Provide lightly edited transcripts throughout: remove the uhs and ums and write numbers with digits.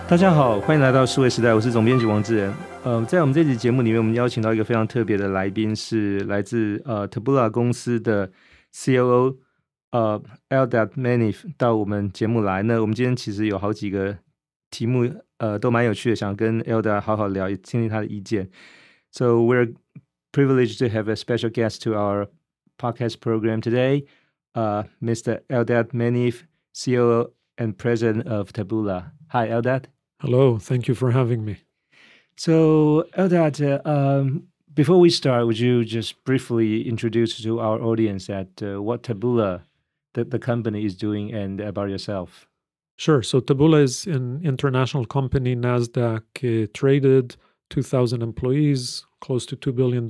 大家好，欢迎来到数位时代，我是总编辑王志仁。在我们这期节目里面，我们邀请到一个非常特别的来宾，是来自Taboola 公司的 COO Eldad Manif 到我们节目来。那我们今天其实有好几个题目都蛮有趣的，想跟 Eldad 好好聊，也听听他的意见。So we're privileged to have a special guest to our podcast program today, Mr. Eldad Manif, COO and President of Taboola. Hi, Eldad. Hello, thank you for having me. So, Eldad, before we start, would you just briefly introduce to our audience that what Taboola, the company, is doing and about yourself? Sure. So Taboola is an international company, NASDAQ traded, 2,000 employees, close to $2 billion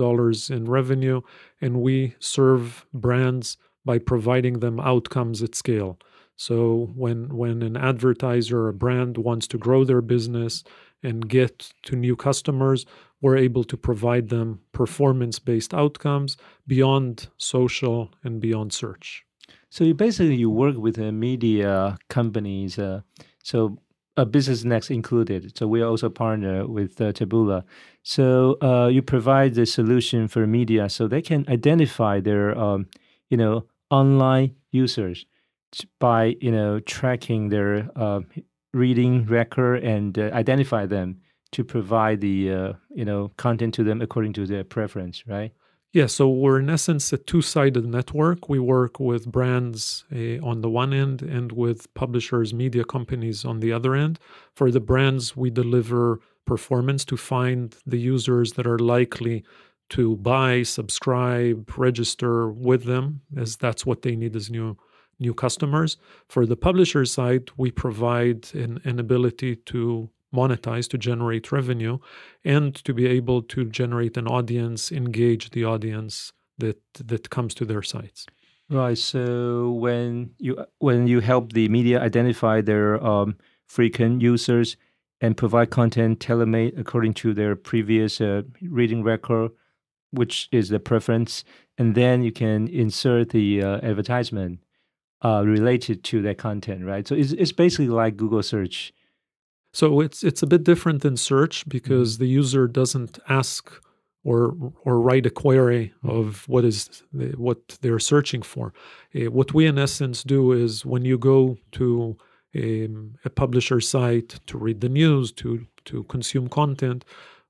in revenue, and we serve brands by providing them outcomes at scale. So when an advertiser or a brand wants to grow their business and get to new customers, we're able to provide them performance-based outcomes beyond social and beyond search. So you work with media companies, so Business Next included. So we are also partner with Taboola. So you provide the solution for media so they can identify their online users by tracking their reading record and identify them to provide the content to them according to their preference, right? Yeah, so we're in essence a two-sided network. We work with brands on the one end and with publishers, media companies on the other end. For the brands, we deliver performance to find the users that are likely to buy, subscribe, register with them, as that's what they need as new customers. For the publisher side, we provide an ability to monetize, to generate revenue, and to be able to generate an audience, engage the audience that comes to their sites. Right. So when you help the media identify their frequent users and provide content tailor-made according to their previous reading record, which is the preference, and then you can insert the advertisement related to that content, right? So it's basically like Google search. So it's a bit different than search because the user doesn't ask or write a query of what they're searching for. What we in essence do is when you go to a publisher site to read the news, to consume content,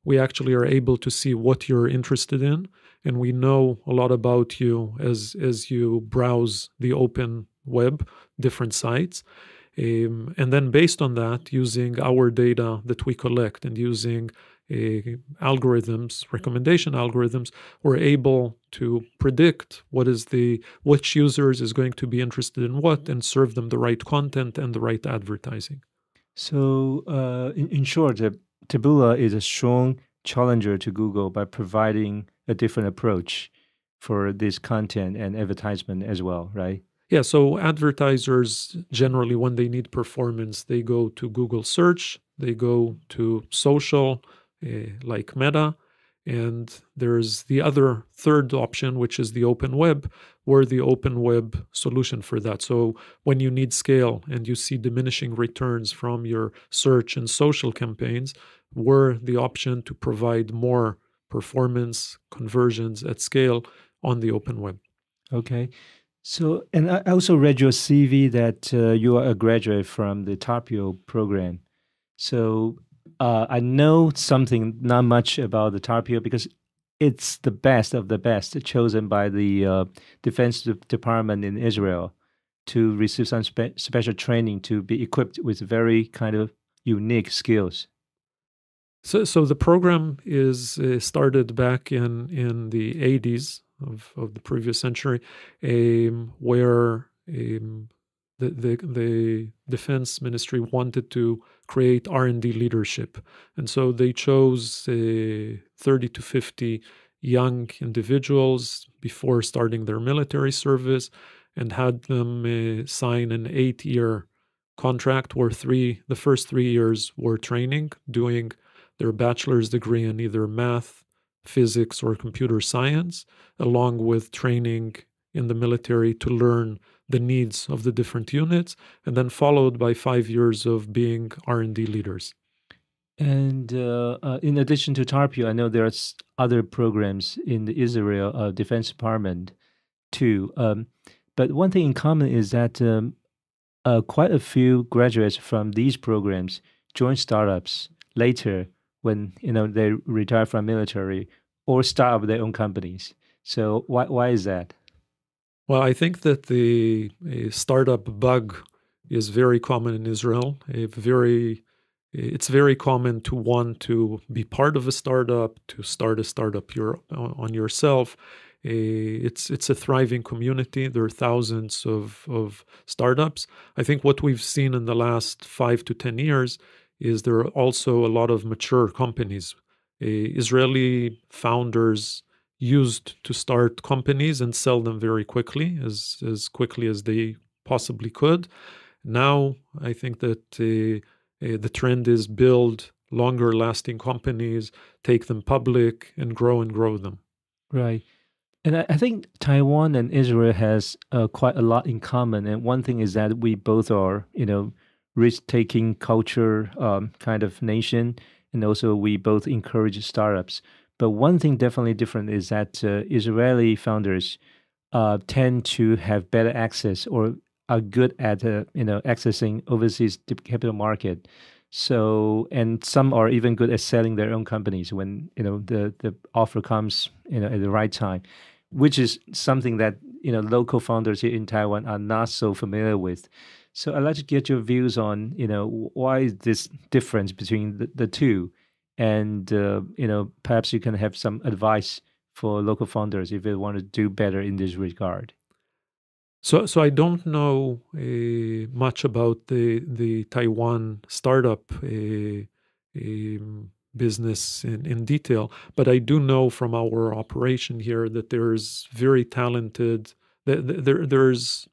we actually are able to see what you're interested in, and we know a lot about you as you browse the open web, different sites. And then based on that, using our data that we collect and using algorithms, recommendation algorithms, we're able to predict which users is going to be interested in what and serve them the right content and the right advertising. So in short, Taboola is a strong challenger to Google by providing a different approach for this content and advertisement as well, right? Yeah, so advertisers generally, when they need performance, they go to Google search, they go to social, like Meta, and there's the other third option, which is the open web. We're the open web solution for that. So when you need scale and you see diminishing returns from your search and social campaigns, we're the option to provide more performance conversions at scale on the open web. Okay. So, and I also read your CV that you are a graduate from the TARPEO program. So I know something, not much about the TARPEO because it's the best of the best chosen by the Defense Department in Israel to receive some special training to be equipped with very kind of unique skills. So the program is started back in the 80s of the previous century, where the Defense Ministry wanted to create R&D leadership. And so they chose 30 to 50 young individuals before starting their military service and had them sign an 8-year contract where the first 3 years were training, doing their bachelor's degree in either math, physics, or computer science, along with training in the military to learn the needs of the different units, and then followed by 5 years of being R&D leaders. And in addition to TARPU, I know there's other programs in the Israel Defense Department too. But one thing in common is that quite a few graduates from these programs join startups later when they retire from military or start up their own companies. So why is that? Well, I think that the startup bug is very common in Israel. It's very common to want to be part of a startup, to start a startup on yourself. It's a thriving community. There are thousands of startups. I think what we've seen in the last 5 to 10 years is there are also a lot of mature companies. Israeli founders used to start companies and sell them very quickly, as quickly as they possibly could. Now, I think that the trend is build longer lasting companies, take them public, and grow them. Right. And I think Taiwan and Israel has quite a lot in common. And one thing is that we both are, risk-taking culture kind of nation, and also we both encourage startups. But one thing definitely different is that Israeli founders tend to have better access or are good at accessing overseas capital market. So, and some are even good at selling their own companies when the offer comes at the right time, which is something that local founders here in Taiwan are not so familiar with. So I'd like to get your views on why is this difference between the two, and perhaps you can have some advice for local founders if they want to do better in this regard. So I don't know much about the Taiwan startup business in detail, but I do know from our operation here that there's very talented. There's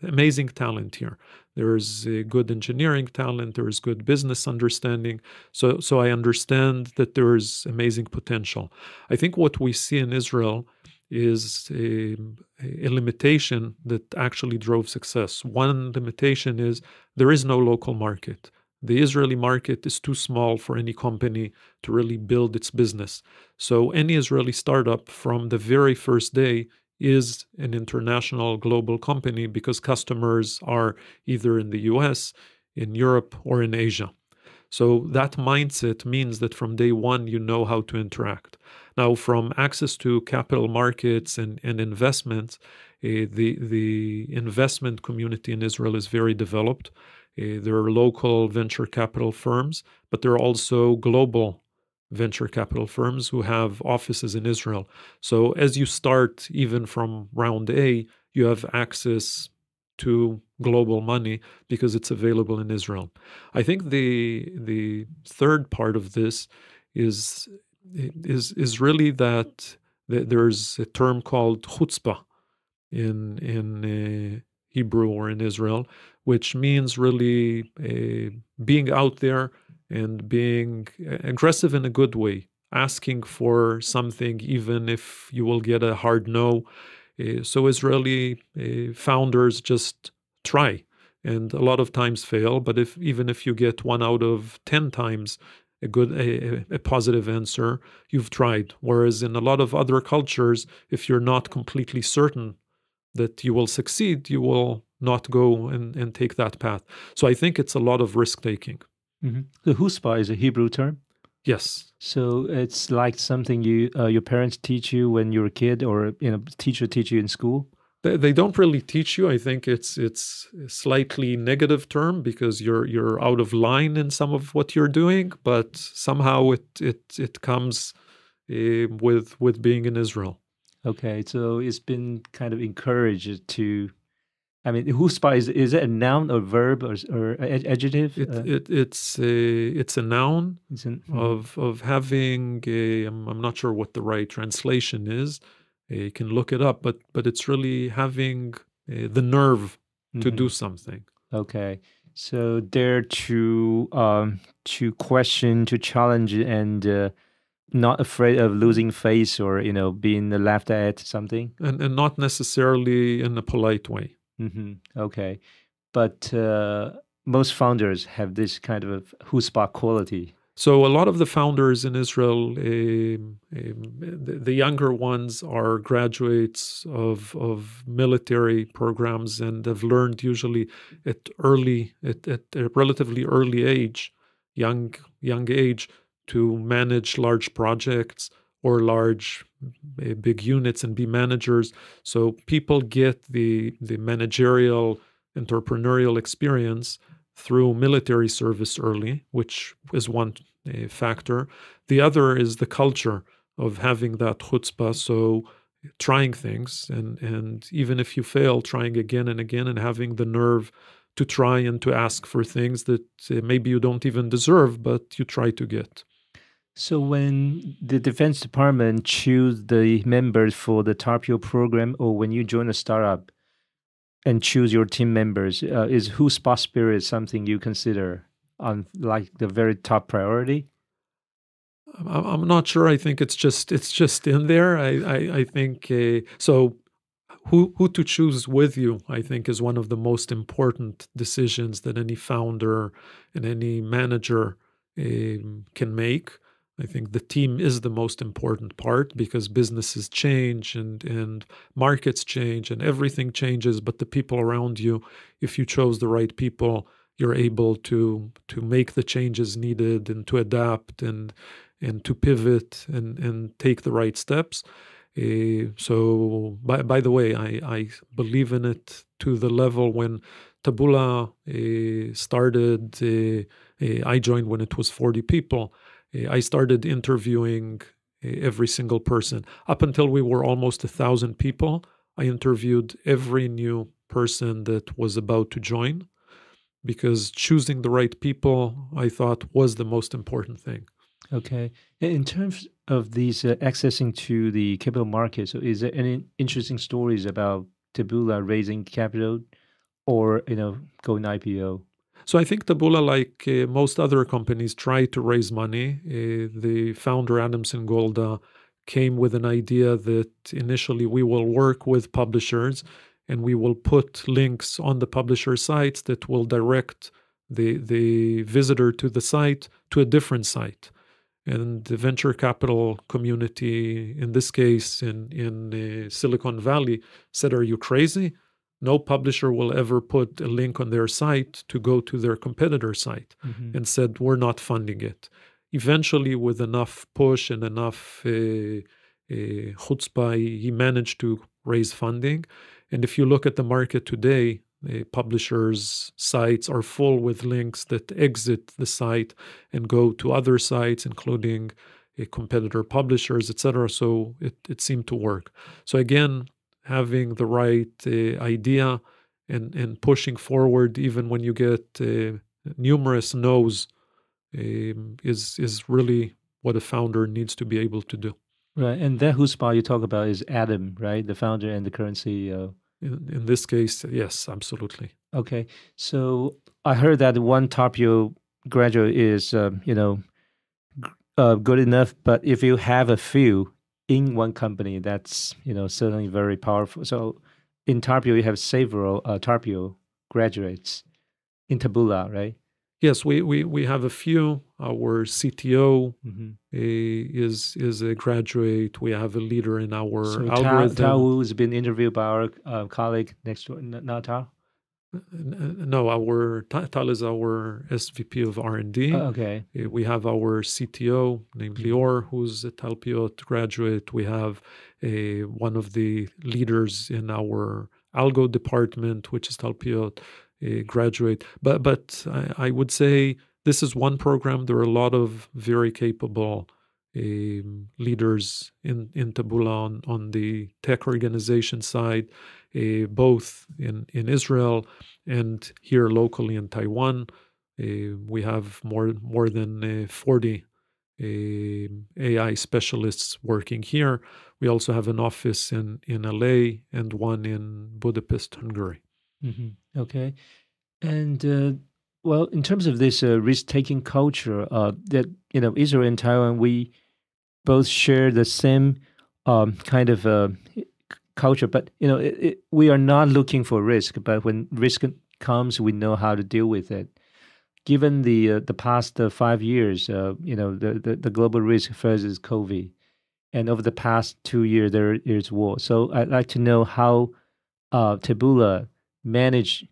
amazing talent here. There's good engineering talent. There's good business understanding. So I understand that there's amazing potential. I think what we see in Israel is a limitation that actually drove success. One limitation is there is no local market. The Israeli market is too small for any company to really build its business. So any Israeli startup from the very first day is an international global company because customers are either in the US, in Europe, or in Asia. So that mindset means that from day one, you know how to interact. Now, from access to capital markets and investments, the investment community in Israel is very developed. There are local venture capital firms, but there are also global venture capital firms who have offices in Israel. So as you start, even from round A, you have access to global money because it's available in Israel. I think the third part of this is really that there's a term called chutzpah in Hebrew or in Israel, which means really being out there and being aggressive in a good way, asking for something even if you will get a hard no. So Israeli founders just try, and a lot of times fail. But even if you get 1 out of 10 times a positive answer, you've tried. Whereas in a lot of other cultures, if you're not completely certain that you will succeed, you will not go and take that path. So I think it's a lot of risk taking. Mm-hmm. The chutzpah is a Hebrew term. Yes. So it's like something your parents teach you when you're a kid, or teacher teach you in school. They don't really teach you. I think it's a slightly negative term because you're out of line in some of what you're doing, but somehow it comes with being in Israel. Okay, so it's been kind of encouraged to. I mean, chutzpah is it a noun or verb or adjective? It's a noun Mm-hmm. of having I'm not sure what the right translation is. You can look it up, but it's really having the nerve to do something. Okay, so dare to question, to challenge, and not afraid of losing face or being laughed at something. and not necessarily in a polite way. Okay, but most founders have this kind of chutzpah quality. So a lot of the founders in Israel, the younger ones are graduates of military programs and have learned usually at a relatively early age, young age, to manage large projects or large big units and be managers. So people get the managerial entrepreneurial experience through military service early, which is one factor. The other is the culture of having that chutzpah, so trying things, and even if you fail, trying again and again, and having the nerve to try and to ask for things that maybe you don't even deserve, but you try to get. So when the Defense Department choose the members for the TARPEO program, or when you join a startup and choose your team members, is chutzpah spirit something you consider on like the very top priority? I'm not sure. I think it's just in there. I think so. Who to choose with you, I think, is one of the most important decisions that any founder and any manager can make. I think the team is the most important part because businesses change and markets change and everything changes, but the people around you, if you chose the right people, you're able to make the changes needed and to adapt and to pivot and take the right steps. So, by the way, I believe in it to the level when Taboola started. I joined when it was 40 people. I started interviewing every single person. Up until we were almost 1,000 people, I interviewed every new person that was about to join because choosing the right people, I thought, was the most important thing. Okay. In terms of these accessing to the capital market, so is there any interesting stories about Taboola raising capital or going IPO? So I think Taboola, like most other companies, tried to raise money. The founder, Adam Singolda, came with an idea that initially we will work with publishers and we will put links on the publisher sites that will direct the visitor to the site to a different site. And the venture capital community, in this case in Silicon Valley, said, "Are you crazy? No publisher will ever put a link on their site to go to their competitor site," and said, "We're not funding it." Eventually, with enough push and enough chutzpah, he managed to raise funding. And if you look at the market today, publishers' sites are full with links that exit the site and go to other sites, including competitor publishers, etc. So it seemed to work. So again, having the right idea and pushing forward, even when you get numerous no's, is really what a founder needs to be able to do. Right. And that chutzpah you talk about is Adam, right? The founder and the current CEO. In this case, yes, absolutely. Okay. So I heard that one TARPEO graduate is, good enough, but if you have a few in one company, that's, certainly very powerful. So in TARPEO, you have several TARPEO graduates in Taboola, right? Yes, we have a few. Our CTO is a graduate. We have a leader in our So algorithm. Tao Wu has been interviewed by our colleague next door. Not Tao? No, our Tal is our SVP of R&D. Okay. We have our CTO named Lior, who's a Talpiot graduate. We have one of the leaders in our algo department, which is Talpiot, a graduate. But I would say this is one program. There are a lot of very capable leaders in Taboola on the tech organization side, both in Israel and here locally in Taiwan. We have more than 40 AI specialists working here. We also have an office in LA and one in Budapest, Hungary. Okay. And well, in terms of this risk-taking culture, that Israel and Taiwan, we both share the same kind of culture, but we are not looking for risk. But when risk comes, we know how to deal with it. Given the past 5 years, the global risk first is COVID, and over the past 2 years there is war. So I'd like to know how Taboola managed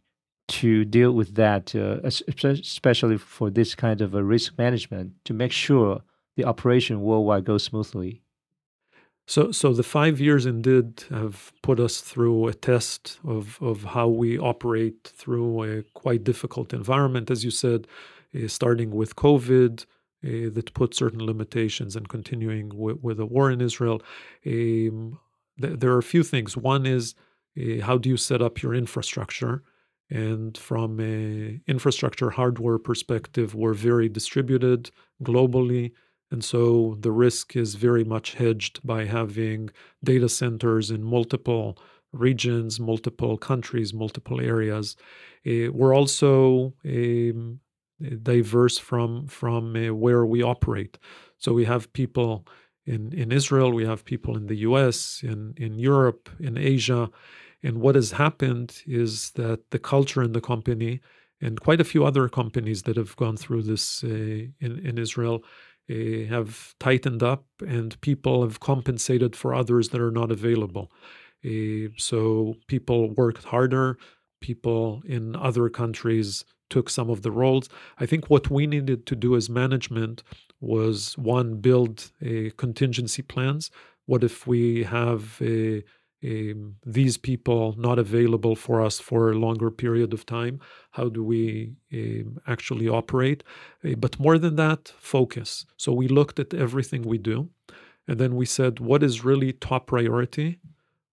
to deal with that, especially for this kind of a risk management, to make sure the operation worldwide goes smoothly. So the 5 years indeed have put us through a test of how we operate through a quite difficult environment, as you said, starting with COVID, that put certain limitations, and continuing with the war in Israel. There are a few things. One is, how do you set up your infrastructure? And from an infrastructure hardware perspective, we're very distributed globally. And so the risk is very much hedged by having data centers in multiple regions, multiple countries, multiple areas. We're also diverse from where we operate. So we have people in Israel, we have people in the US, in Europe, in Asia. And what has happened is that the culture in the company, and quite a few other companies that have gone through this in Israel, have tightened up, and people have compensated for others that are not available. So people worked harder. People in other countries took some of the roles. I think what we needed to do as management was, one, build contingency plans. What if we have these people not available for us for a longer period of time? How do we actually operate? But more than that, focus. So we looked at everything we do, and then we said, what is really top priority?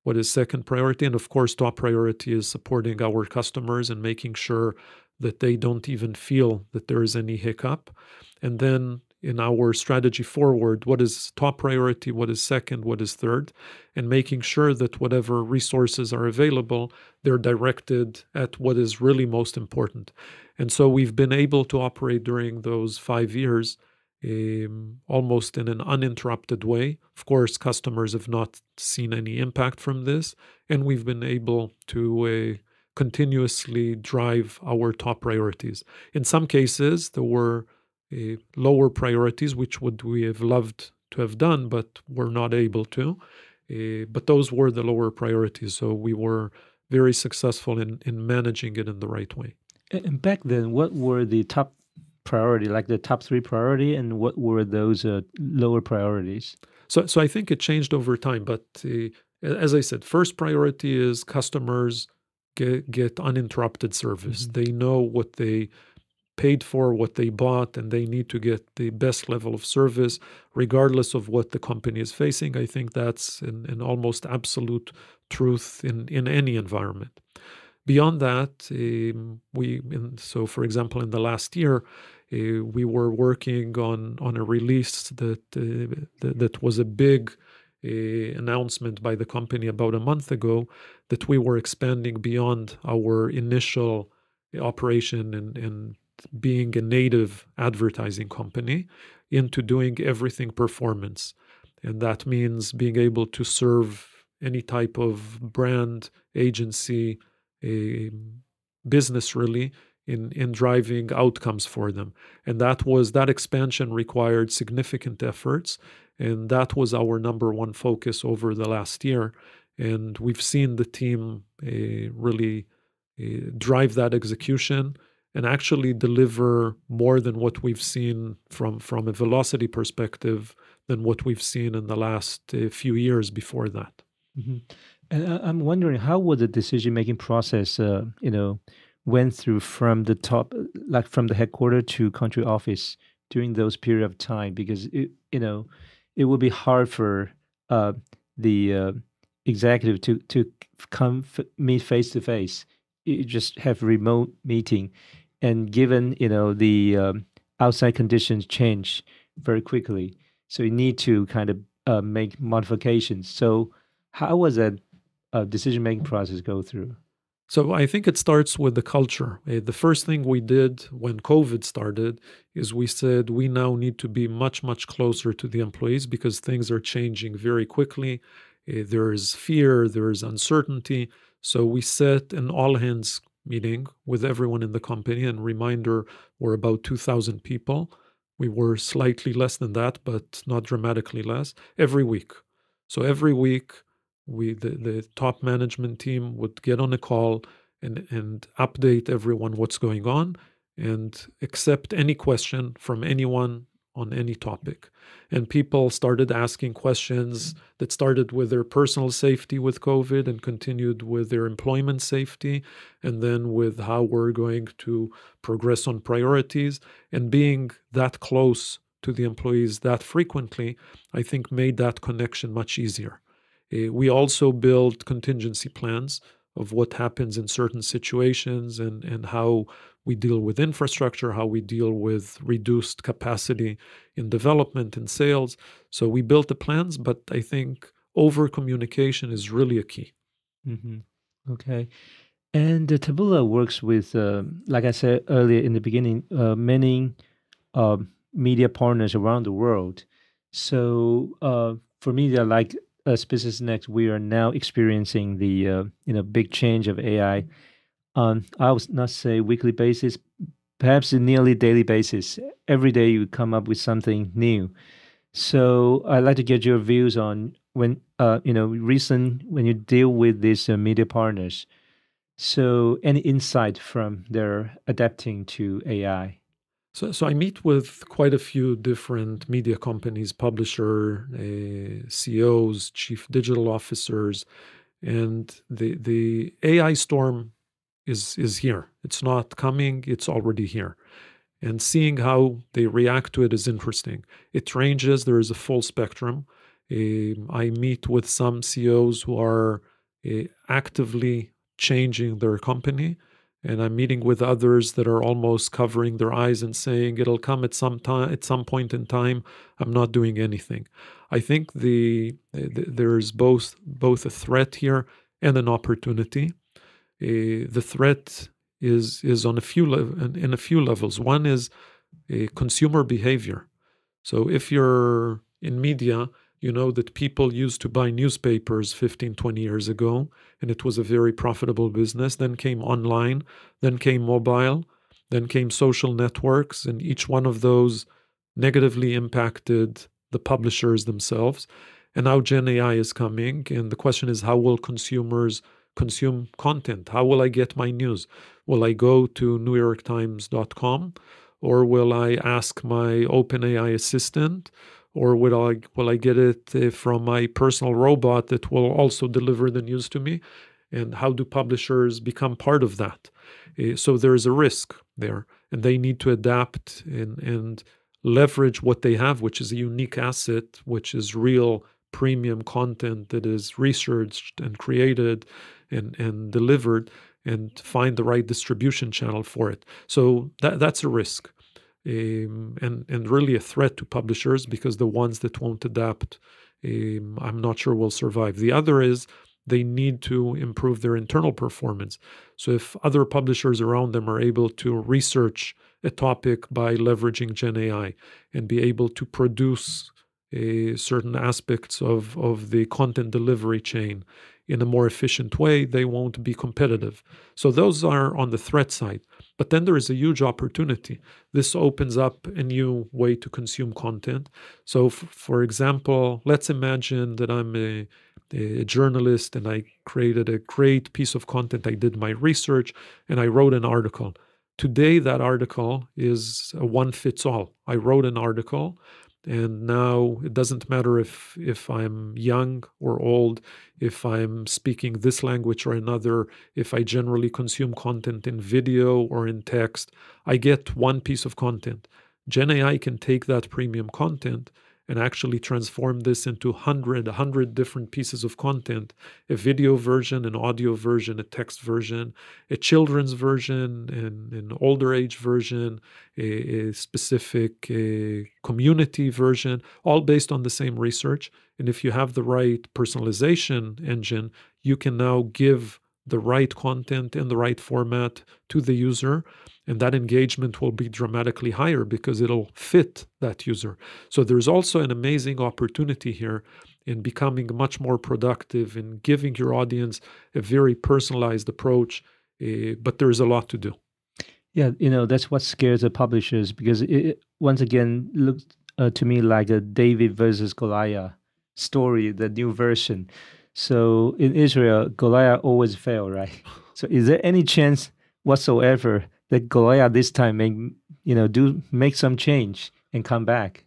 What is second priority? And of course, top priority is supporting our customers and making sure that they don't even feel that there is any hiccup. And then in our strategy forward, what is top priority, what is second, what is third, and making sure that whatever resources are available, they're directed at what is really most important. And so we've been able to operate during those 5 years almost in an uninterrupted way. Of course, customers have not seen any impact from this, and we've been able to continuously drive our top priorities. In some cases, there were lower priorities, which would we have loved to have done, but were not able to. But those were the lower priorities, so we were very successful in managing it in the right way. And back then, what were the top priority, like the top 3 priority, and what were those lower priorities? So I think it changed over time, but as I said, first priority is customers get uninterrupted service. Mm-hmm. They know what they paid for, what they bought, and they need to get the best level of service regardless of what the company is facing. I think that's an almost absolute truth in any environment. Beyond that, so for example, in the last year, we were working on a release that was a big announcement by the company about a month ago, that we were expanding beyond our initial operation and being a native advertising company into doing everything performance. And that means being able to serve any type of brand, agency, business really, in driving outcomes for them. And that expansion required significant efforts, and that was our number one focus over the last year. And we've seen the team really drive that execution and actually deliver more than what we've seen from a velocity perspective than what we've seen in the last few years before that. Mm-hmm. And I'm wondering, how was the decision-making process, went through from the top, like from the headquarters to country office during those period of time? Because it would be hard for the executive to come meet face to face. You just have remote meeting, and given the outside conditions change very quickly, so you need to kind of make modifications. So how was that decision-making process go through? So I think it starts with the culture. The first thing we did when COVID started is we said we now need to be much, much closer to the employees because things are changing very quickly. There is fear, there is uncertainty. So we set an all hands meeting with everyone in the company. And reminder, we're about 2,000 people. We were slightly less than that, but not dramatically less, every week. So every week, the top management team would get on a call and update everyone what's going on and accept any question from anyone on any topic. And people started asking questions that started with their personal safety with COVID and continued with their employment safety, and then with how we're going to progress on priorities. And being that close to the employees that frequently, I think made that connection much easier. We also build contingency plans of what happens in certain situations and how we deal with infrastructure, how we deal with reduced capacity in development and sales. So we built the plans, but I think over communication is really a key. Mm-hmm. Okay. And Taboola works with, like I said earlier in the beginning, many media partners around the world. So for media like Business Next, we are now experiencing the big change of AI on, I would not say weekly basis, perhaps a nearly daily basis. Every day you come up with something new. So I'd like to get your views on when when you deal with these media partners. So any insight from their adapting to AI? So I meet with quite a few different media companies, publisher, CEOs, chief digital officers, and the AI storm is here. It's not coming, it's already here. And seeing how they react to it is interesting. It ranges, there is a full spectrum. I meet with some CEOs who are actively changing their company, and I'm meeting with others that are almost covering their eyes and saying it'll come at some time, at some point in time. I'm not doing anything. I think there's both a threat here and an opportunity. The threat is on in a few levels. One is consumer behavior. So if you're in media, you know that people used to buy newspapers 15, 20 years ago, and it was a very profitable business. Then came online, then came mobile, then came social networks, and each one of those negatively impacted the publishers themselves. And now Gen AI is coming, and the question is, how will consumers consume content? How will I get my news? Will I go to NewYorkTimes.com, or will I ask my OpenAI assistant, or will I get it from my personal robot that will also deliver the news to me? And how do publishers become part of that? So there is a risk there, and they need to adapt and leverage what they have, which is a unique asset, which is real premium content that is researched and created and delivered, and find the right distribution channel for it. So that's a risk. And really a threat to publishers, because the ones that won't adapt, I'm not sure will survive. The other is they need to improve their internal performance. So if other publishers around them are able to research a topic by leveraging Gen AI and be able to produce certain aspects of the content delivery chain in a more efficient way, they won't be competitive. So those are on the threat side. But then there is a huge opportunity. This opens up a new way to consume content. So for example, let's imagine that I'm a journalist and I created a great piece of content. I did my research and I wrote an article. Today, that article is a one-fits-all. I wrote an article, and now it doesn't matter if I'm young or old, if I'm speaking this language or another, if I generally consume content in video or in text, I get one piece of content. Gen AI can take that premium content and actually transform this into 100 different pieces of content: a video version, an audio version, a text version, a children's version, an older age version, a specific community version, all based on the same research. And if you have the right personalization engine, you can now give the right content in the right format to the user, and that engagement will be dramatically higher because it'll fit that user. So there's also an amazing opportunity here in becoming much more productive, in giving your audience a very personalized approach, but there's a lot to do. Yeah, that's what scares the publishers because it once again looks to me like a David versus Goliath story, the new version. So in Israel, Goliath always fail, right? So is there any chance whatsoever that Goliath this time make some change and come back?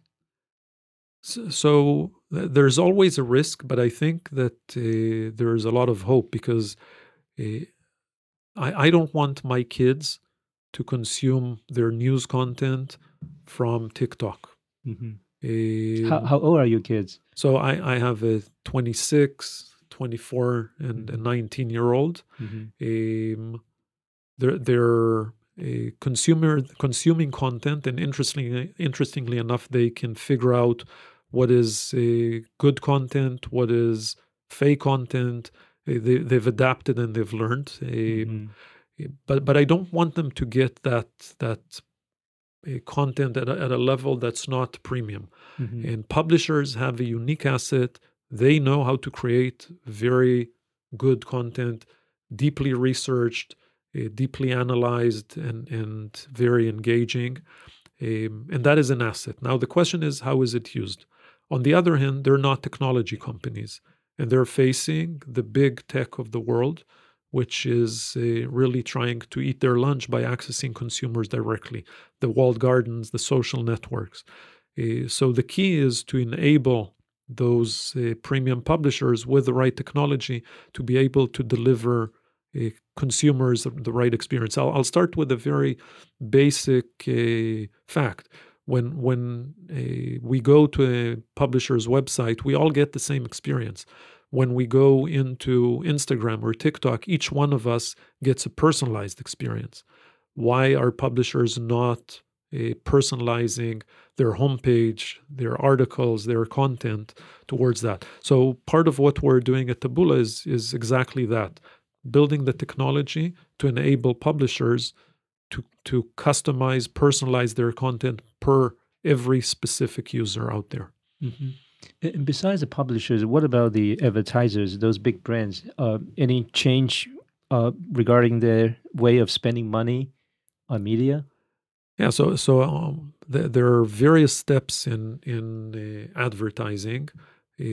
So there's always a risk, but I think that there's a lot of hope because I don't want my kids to consume their news content from TikTok. Mm-hmm. How old are your kids? So I have a 26, 24, and a 19-year-old. Mm-hmm. They're consuming content, and interestingly enough, they can figure out what is good content, what is fake content. They've adapted and they've learned. Mm-hmm. But I don't want them to get that content at a level that's not premium. Mm-hmm. And publishers have a unique asset. They know how to create very good content, deeply researched, deeply analyzed, and very engaging. And that is an asset. Now, the question is, how is it used? On the other hand, they're not technology companies, and they're facing the big tech of the world, which is really trying to eat their lunch by accessing consumers directly, the walled gardens, the social networks. So the key is to enable those premium publishers with the right technology to be able to deliver consumers the right experience. I'll start with a very basic fact. When we go to a publisher's website, we all get the same experience. When we go into Instagram or TikTok, each one of us gets a personalized experience. Why are publishers not personalizing their homepage, their articles, their content towards that? So part of what we're doing at Taboola is exactly that, building the technology to enable publishers to customize, personalize their content per every specific user out there. Mm-hmm. And besides the publishers, what about the advertisers, those big brands? Any change regarding their way of spending money on media? Yeah, so there are various steps in advertising,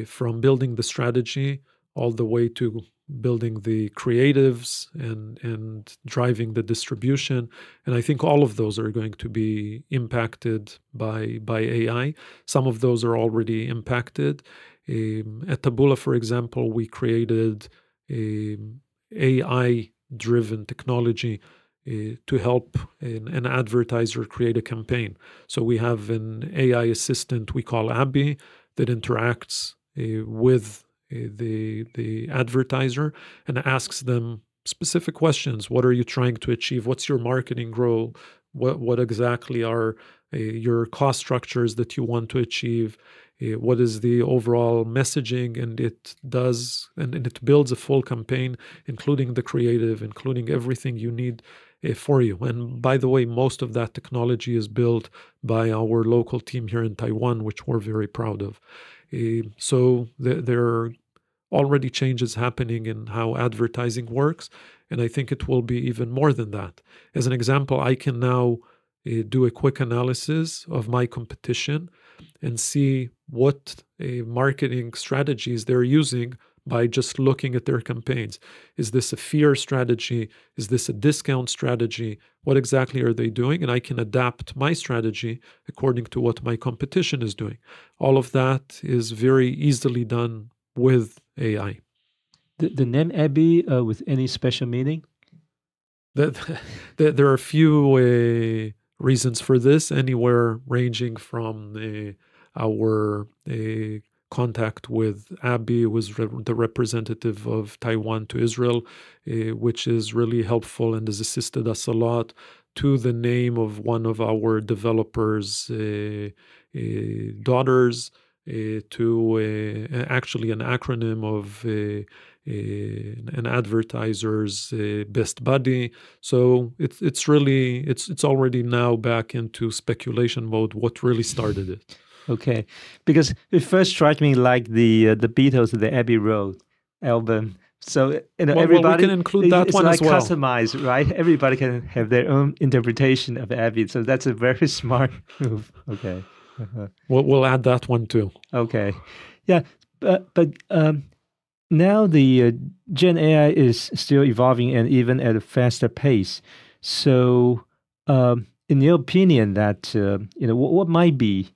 from building the strategy all the way to building the creatives and driving the distribution. And I think all of those are going to be impacted by AI. Some of those are already impacted. At Taboola, for example, we created AI-driven technology to help an advertiser create a campaign. So we have an AI assistant we call Abby that interacts with the advertiser and asks them specific questions. What are you trying to achieve? What's your marketing goal? What exactly are your cost structures that you want to achieve? What is the overall messaging? And it builds a full campaign, including the creative, including everything you need for you. And by the way, most of that technology is built by our local team here in Taiwan, which we're very proud of. So there are already changes happening in how advertising works, and I think it will be even more than that. As an example, I can now do a quick analysis of my competition and see what marketing strategies they're using by just looking at their campaigns. Is this a fear strategy? Is this a discount strategy? What exactly are they doing? And I can adapt my strategy according to what my competition is doing. All of that is very easily done with AI. The name Abby with any special meaning? There are a few reasons for this, anywhere ranging from our contact with Abby, who was the representative of Taiwan to Israel, which is really helpful and has assisted us a lot, to the name of one of our developers' daughters, to actually an acronym of an advertiser's best buddy. So it's already now back into speculation mode. What really started it? Okay, because it first struck me like the Beatles, the Abbey Road album. So Well, we everybody can include that it's one like as well. customized, right? Everybody can have their own interpretation of Abbey. So that's a very smart move. Okay. Uh-huh. We'll add that one too. Okay. Yeah, but now the Gen AI is still evolving and even at a faster pace. So, in your opinion, that what might be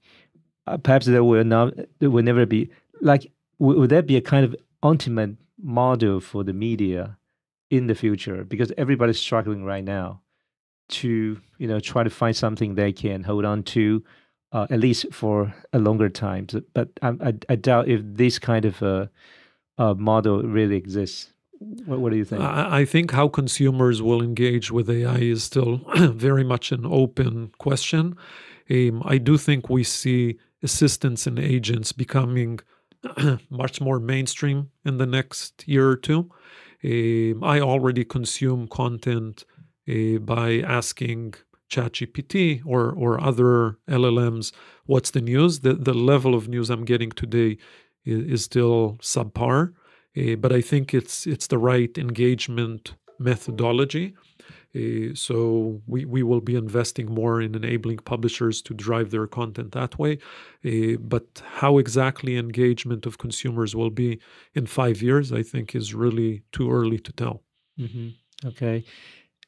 perhaps there will never be like would that be a kind of ultimate model for the media in the future? Because everybody's struggling right now to try to find something they can hold on to at least for a longer time. But I doubt if this kind of model really exists. What do you think? I think how consumers will engage with AI is still very much an open question. I do think we see assistants and agents becoming much more mainstream in the next year or two. I already consume content by asking ChatGPT or other LLMs, what's the news? The level of news I'm getting today is still subpar, but I think it's the right engagement methodology. So we will be investing more in enabling publishers to drive their content that way. But how exactly engagement of consumers will be in 5 years, I think, is really too early to tell. Mm-hmm. Okay.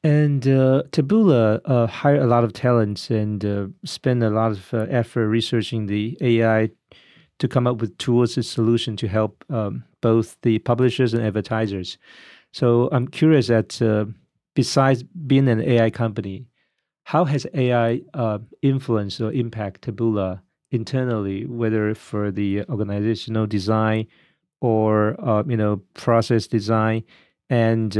And Taboola hired a lot of talents and spent a lot of effort researching the AI to come up with tools and solutions to help both the publishers and advertisers. So I'm curious that besides being an AI company, how has AI influenced or impact Taboola internally, whether for the organizational design or process design, and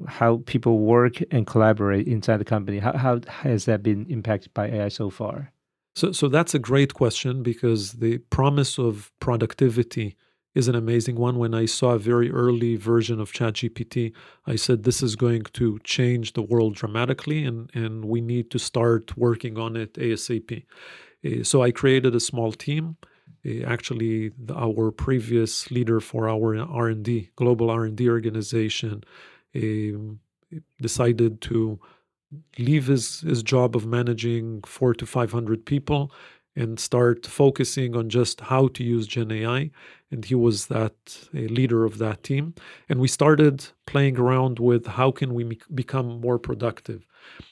how people work and collaborate inside the company? How has that been impacted by AI so far? So that's a great question because the promise of productivity is an amazing one. When I saw a very early version of ChatGPT, I said this is going to change the world dramatically, and we need to start working on it ASAP. So I created a small team. Actually, our previous leader for our R&D, global R&D organization, decided to leave his job of managing 400 to 500 people and start focusing on just how to use Gen AI. And he was that leader of that team. And we started playing around with how can we become more productive.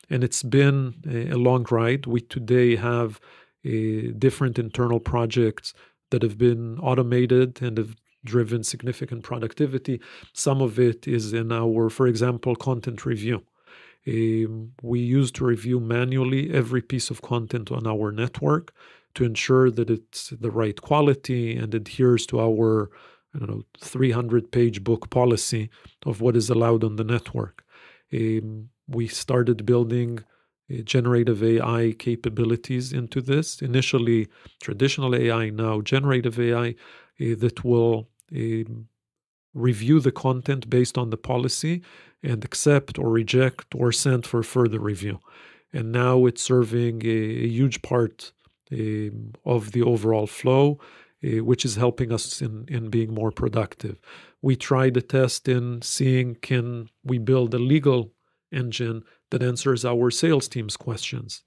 And it's been a long ride. We today have different internal projects that have been automated and have driven significant productivity. Some of it is in our, for example, content review. We used to review manually every piece of content on our network to ensure that it's the right quality and adheres to our 300-page book policy of what is allowed on the network. We started building generative AI capabilities into this. Initially, traditional AI, now generative AI, that will review the content based on the policy and accept or reject or send for further review. And now it's serving a huge part of the overall flow, which is helping us in being more productive. We tried a test in seeing, can we build a legal engine that answers our sales team's questions?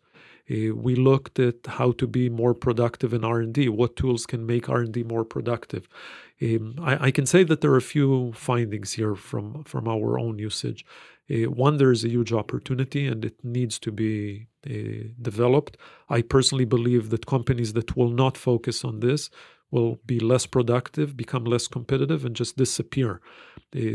We looked at how to be more productive in R&D. What tools can make R&D more productive? I can say that there are a few findings here from our own usage. One, there's a huge opportunity and it needs to be developed. I personally believe that companies that will not focus on this will be less productive, become less competitive, and just disappear.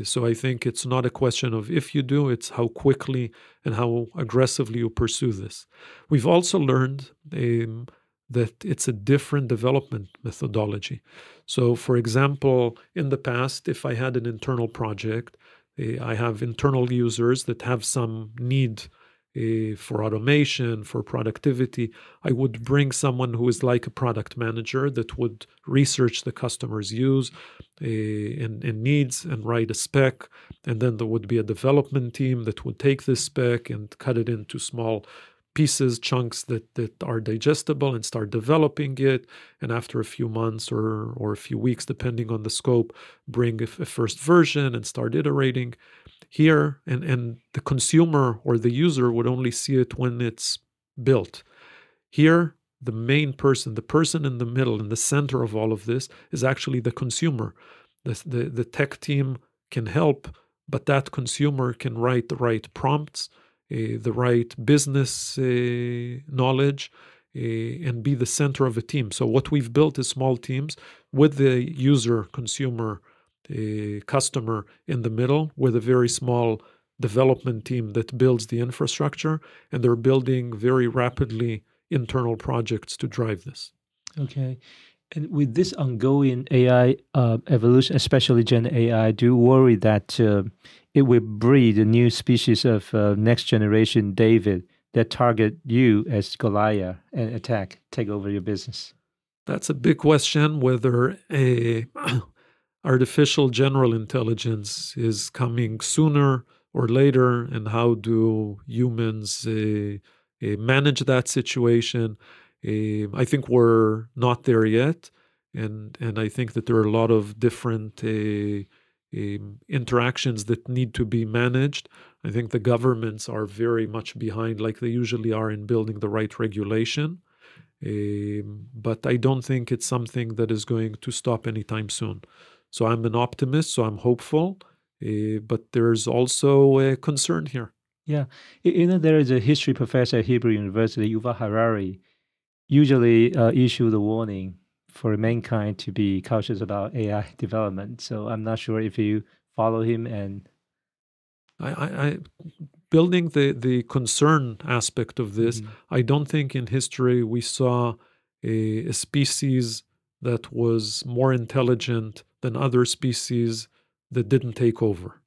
So I think it's not a question of if you do, it's how quickly and how aggressively you pursue this. We've also learned that it's a different development methodology. So, for example, in the past, if I had an internal project, I have internal users that have some need for automation, for productivity. I would bring someone who is like a product manager that would research the customer's use and needs and write a spec. And then there would be a development team that would take this spec and cut it into small pieces, chunks that are digestible and start developing it. And after a few months or a few weeks, depending on the scope, bring a first version and start iterating. Here, and the consumer or the user would only see it when it's built. Here, the main person, the person in the middle, in the center of all of this, is actually the consumer. The tech team can help, but that consumer can write the right prompts, the right business knowledge, and be the center of a team. So what we've built is small teams with the user, consumer, customer in the middle, with a very small development team that builds the infrastructure, and they're building very rapidly internal projects to drive this. Okay. And with this ongoing AI evolution, especially Gen AI, do you worry that it will breed a new species of next generation David that target you as Goliath and take over your business? That's a big question, whether artificial general intelligence is coming sooner or later, and how do humans manage that situation. I think we're not there yet, and I think that there are a lot of different interactions that need to be managed. I think the governments are very much behind, like they usually are, in building the right regulation. But I don't think it's something that is going to stop anytime soon. So I'm an optimist, so I'm hopeful, but there's also a concern here. Yeah. There is a history professor at Hebrew University, Yuval Harari, usually issue the warning for mankind to be cautious about AI development. So I'm not sure if you follow him. And I building the concern aspect of this, I don't think in history we saw a species that was more intelligent than other species that didn't take over.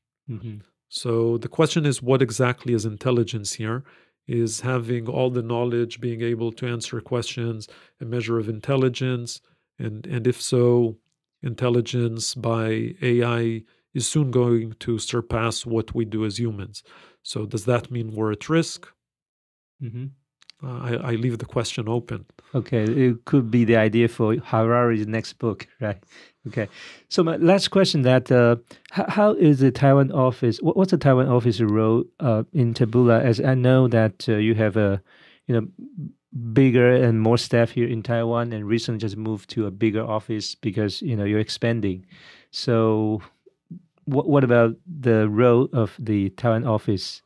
So the question is, what exactly is intelligence here? Is having all the knowledge, being able to answer questions, a measure of intelligence? And if so, intelligence by AI is soon going to surpass what we do as humans. So does that mean we're at risk? I leave the question open. Okay, it could be the idea for Harari's next book, right? Okay, so my last question: that how is the Taiwan office? What's the Taiwan office role in Taboola? As I know that you have a bigger and more staff here in Taiwan, and recently just moved to a bigger office because you're expanding. So, what about the role of the Taiwan office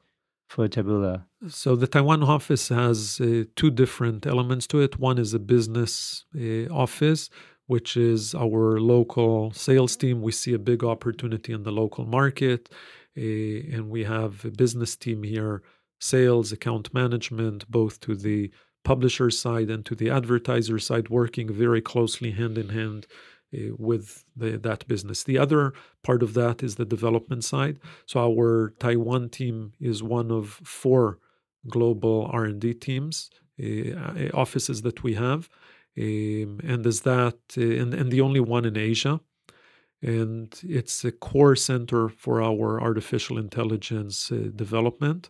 for Taboola? So the Taiwan office has two different elements to it. One is a business office, which is our local sales team. We see a big opportunity in the local market, and we have a business team here, sales, account management, both to the publisher side and to the advertiser side, working very closely hand in hand with that business. The other part of that is the development side. So our Taiwan team is one of 4 global R&D teams, offices that we have, and is that and the only one in Asia. And it's a core center for our artificial intelligence development.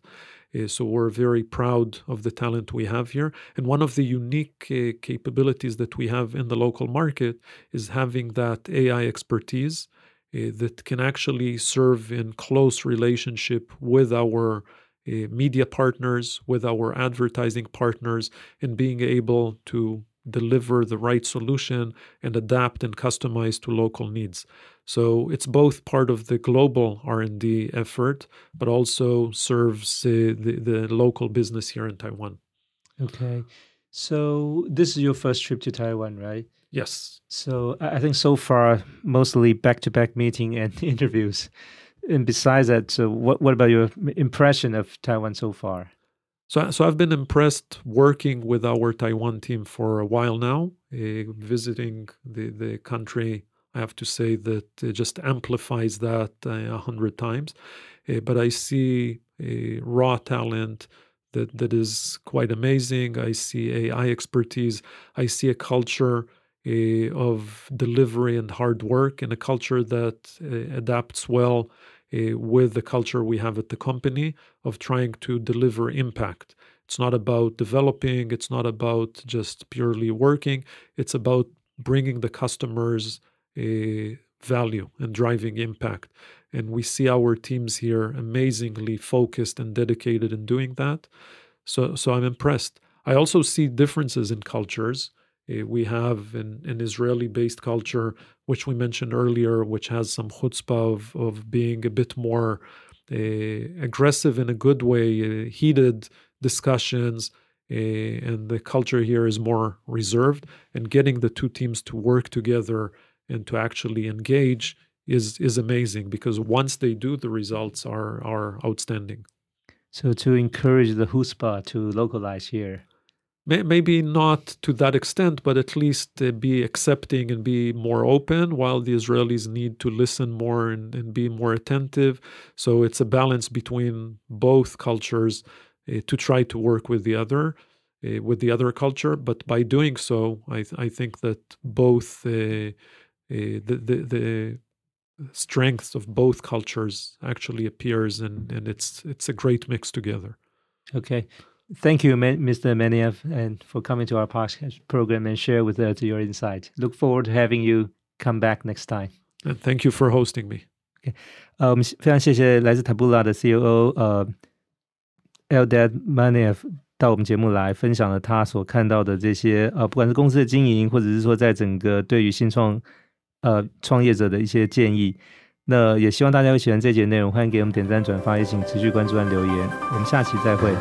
So we're very proud of the talent we have here. And one of the unique capabilities that we have in the local market is having that AI expertise that can actually serve in close relationship with our media partners, with our advertising partners, and being able to deliver the right solution and adapt and customize to local needs. So it's both part of the global R&D effort, but also serves the local business here in Taiwan. Okay. So this is your first trip to Taiwan, right? Yes. So I think so far, mostly back-to-back meeting and interviews. And besides that, so what about your impression of Taiwan so far? So I've been impressed working with our Taiwan team for a while now, visiting the country. I have to say that it just amplifies that 100 times. But I see raw talent that is quite amazing. I see AI expertise. I see a culture of delivery and hard work, and a culture that adapts well with the culture we have at the company of trying to deliver impact. It's not about developing, it's not about just purely working, it's about bringing the customers value and driving impact. And we see our teams here amazingly focused and dedicated in doing that. So I'm impressed. I also see differences in cultures. We have an Israeli-based culture, which we mentioned earlier, which has some chutzpah of being a bit more aggressive in a good way, heated discussions, and the culture here is more reserved. And getting the two teams to work together and to actually engage is amazing, because once they do, the results are outstanding. So to encourage the chutzpah to localize here. Maybe not to that extent, but at least be accepting and be more open, while the Israelis need to listen more and be more attentive. So it's a balance between both cultures to try to work with the other culture. But by doing so, I think that both the strengths of both cultures actually appears, and it's a great mix together. Okay. Thank you, Mr. Maniev, and for coming to our podcast program and share with us your insight. Look forward to having you come back next time. And thank you for hosting me. Okay. 我们非常谢谢来自 Taboola 的 COO Eldad Maniev 到我们节目来分享了他所看到的这些不管是公司的经营，或者是说在整个对于新创业者的一些建议。那也希望大家会喜欢这节内容，欢迎给我们点赞转发，也请持续关注和留言。我们下期再会。